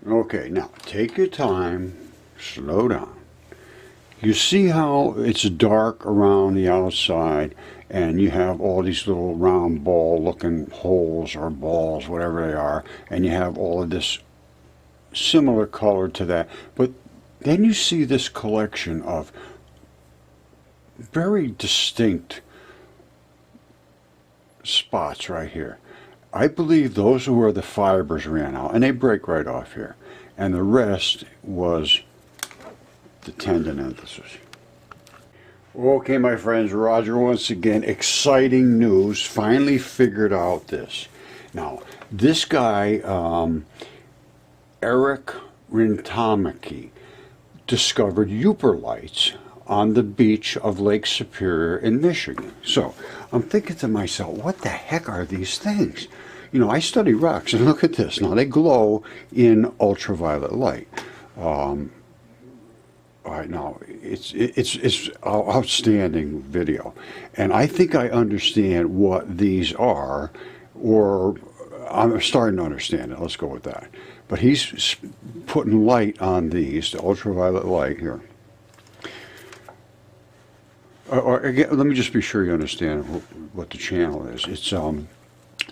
Okay, now take your time, slow down. You see how it's dark around the outside and you have all these little round ball looking holes or balls, whatever they are, and you have all of this similar color to that. But then you see this collection of very distinct spots right here. I believe those were where the fibers ran out, and they break right off here. And the rest was the tendon enthesis. Okay, my friends, Roger once again. Exciting news. Finally figured out this. Now, this guy, Eric Rintamaki, discovered Yooperlites on the beach of Lake Superior in Michigan. So I'm thinking to myself, what the heck are these things? You know, I study rocks, and look at this. Now, they glow in ultraviolet light. All right, now, it's outstanding video. And I think I understand what these are, or I'm starting to understand it. Let's go with that. But he's putting light on these, the ultraviolet light here. Again, let me just be sure you understand what the channel is. It's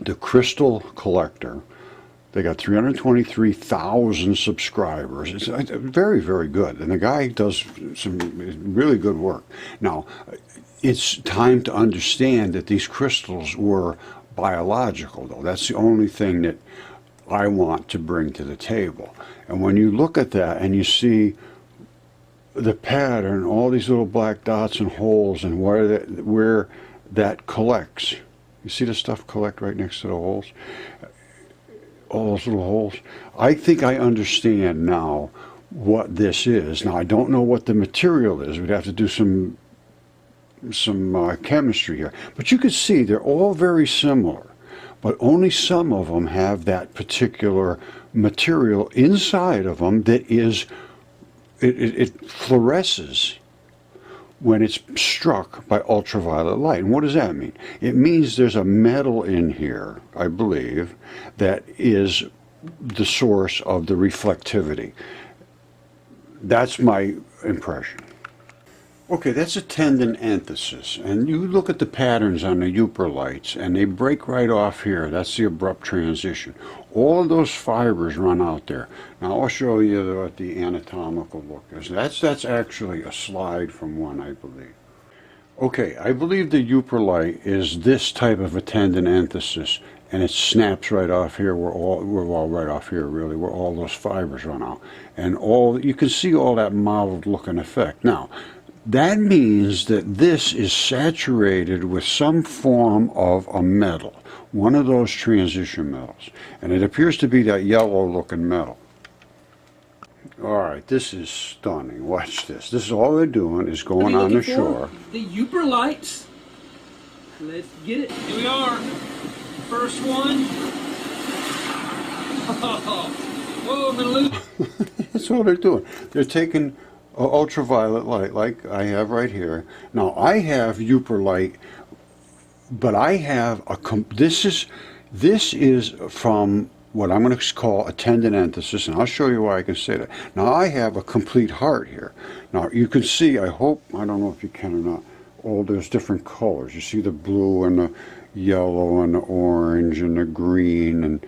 the Crystal Collector. They got 323,000 subscribers. It's very, very good. And the guy does some really good work. Now, it's time to understand that these crystals were biological, though. That's the only thing that I want to bring to the table. And when you look at that and you see the pattern, all these little black dots and holes, and where that collects. You see the stuff collect right next to the holes? All those little holes. I think I understand now what this is. Now, I don't know what the material is. We'd have to do some chemistry here. But you can see they're all very similar, but only some of them have that particular material inside of them that is, it fluoresces when it's struck by ultraviolet light. And what does that mean? It means there's a metal in here, I believe, that is the source of the reflectivity. That's my impression. Okay, that's a tendon enthesis, and you look at the patterns on the Yooperlites, and they break right off here. That's the abrupt transition. All of those fibers run out there. Now I'll show you what the anatomical look is. That's actually a slide from one, I believe. Okay, I believe the Yooperlite is this type of a tendon enthesis, and it snaps right off here. We're all right off here, really, where all those fibers run out, and you can see all that mottled looking effect. Now, that means that this is saturated with some form of a metal, one of those transition metals, and it appears to be that yellow looking metal. Alright, this is stunning. Watch this. This is all they're doing is going on the shore. The Yooperlites. Let's get it. Here we are. First one. Whoa, I'm gonna lose. That's all they're doing. They're taking ultraviolet light, like I have right here. Now I have Yooperlite, but I have this is from what I'm going to call a tendon enthesis, and I'll show you why I can say that. Now I have a complete heart here. Now you can see, I don't know if you can or not, there's different colors. You see the blue and the yellow and the orange and the green, and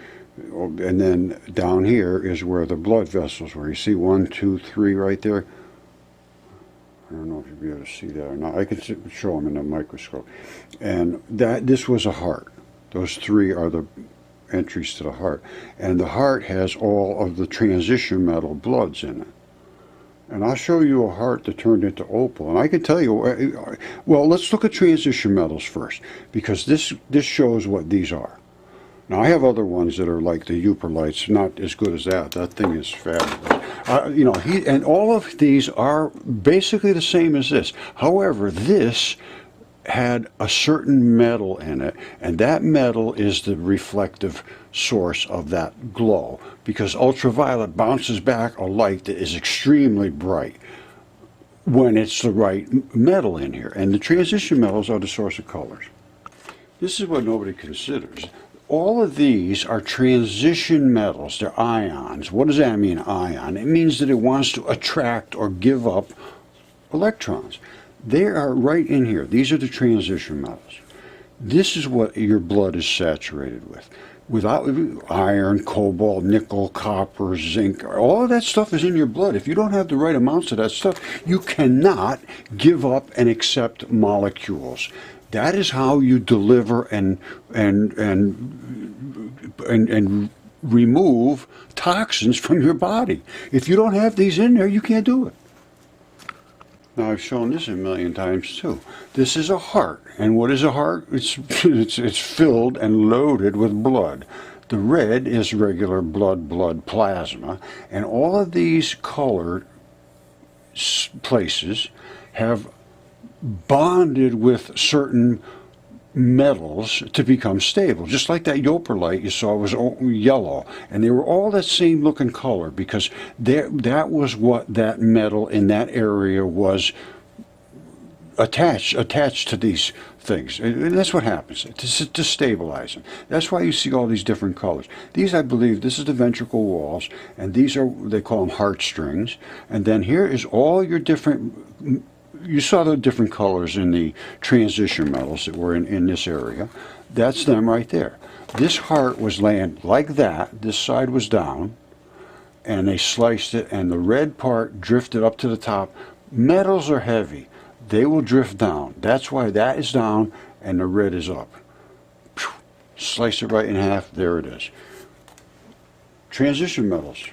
then down here is where the blood vessels were. You see 1, 2, 3 right there. I don't know if you'll be able to see that or not. I can show them in the microscope. And this was a heart. Those 3 are the entries to the heart. And the heart has all of the transition metal bloods in it. And I'll show you a heart that turned into opal. And I can tell you, well, let's look at transition metals first, because this shows what these are. Now, I have other ones that are like the Yooperlites, not as good as that. That thing is fabulous. You know, and all of these are basically the same as this. However, this had a certain metal in it, and that metal is the reflective source of that glow, because ultraviolet bounces back a light that is extremely bright when it's the right metal in here. And the transition metals are the source of colors. This is what nobody considers. all of these are transition metals. They're ions. What does that mean, ion? It means that it wants to attract or give up electrons. They are right in here. These are the transition metals. This is what your blood is saturated with. Without iron, cobalt, nickel, copper, zinc, all of that stuff is in your blood. If you don't have the right amounts of that stuff, you cannot give up and accept molecules. That is how you deliver and remove toxins from your body. If you don't have these in there, you can't do it. Now, I've shown this a million times too. This is a heart. And what is a heart? It's filled and loaded with blood. The red is regular blood plasma. And all of these colored places have bonded with certain metals to become stable. Just like that Yooperlite you saw was yellow, and they were all that same looking color because that was what that metal in that area was attached to these things. And that's what happens to stabilize them. That's why you see all these different colors. These, I believe, this is the ventricle walls, and these are, they call them heartstrings. And then here is all your different, you saw the different colors in the transition metals that were in this area. That's them right there. This heart was laying like that. This side was down, and they sliced it, and the red part drifted up to the top. Metals are heavy. They will drift down. That's why that is down, and the red is up. Slice it right in half. There it is. Transition metals.